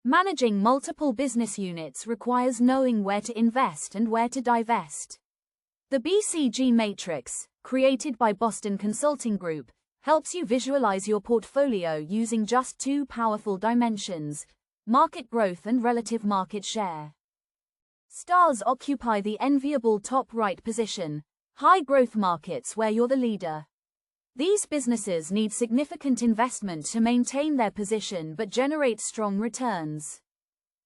Managing multiple business units requires knowing where to invest and where to divest. The BCG Matrix, created by Boston Consulting Group, helps you visualize your portfolio using just two powerful dimensions: market growth and relative market share. Stars occupy the enviable top right position, high growth markets where you're the leader. These businesses need significant investment to maintain their position but generate strong returns.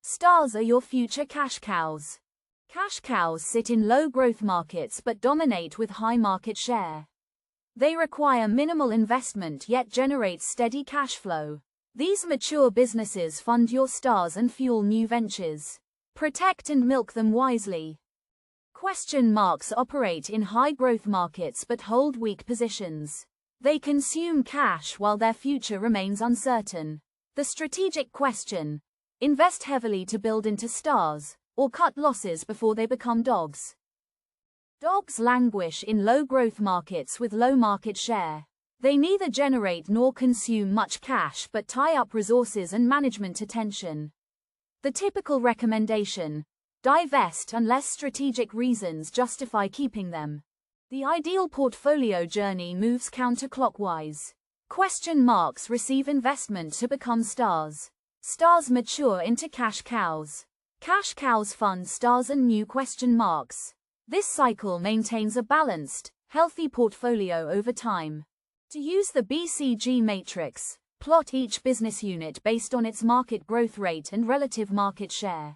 Stars are your future cash cows. Cash cows sit in low growth markets but dominate with high market share. They require minimal investment yet generate steady cash flow. These mature businesses fund your stars and fuel new ventures. Protect and milk them wisely. Question marks operate in high growth markets but hold weak positions. They consume cash while their future remains uncertain. The strategic question: invest heavily to build into stars, or cut losses before they become dogs. Dogs languish in low growth markets with low market share. They neither generate nor consume much cash but tie up resources and management attention. The typical recommendation: divest unless strategic reasons justify keeping them. The ideal portfolio journey moves counterclockwise. Question marks receive investment to become stars. Stars mature into cash cows. Cash cows fund stars and new question marks. This cycle maintains a balanced, healthy portfolio over time. To use the BCG Matrix, plot each business unit based on its market growth rate and relative market share.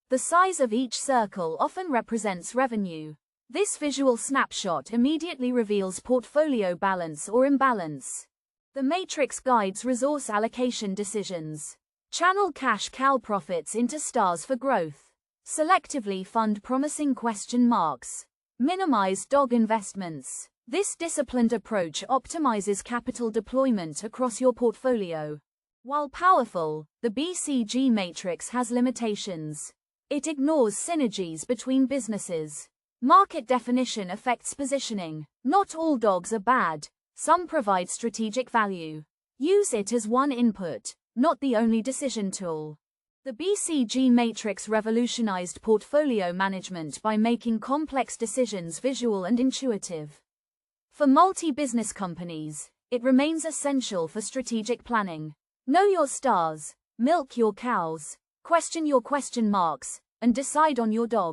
The size of each circle often represents revenue. This visual snapshot immediately reveals portfolio balance or imbalance. The matrix guides resource allocation decisions. Channel cash cow profits into stars for growth. Selectively fund promising question marks. Minimize dog investments. This disciplined approach optimizes capital deployment across your portfolio. While powerful, the BCG matrix has limitations. It ignores synergies between businesses. Market definition affects positioning. Not all dogs are bad. Some provide strategic value. Use it as one input, not the only decision tool. The BCG Matrix revolutionized portfolio management by making complex decisions visual and intuitive. For multi-business companies, it remains essential for strategic planning. Know your stars, milk your cows, question your question marks, and decide on your dog.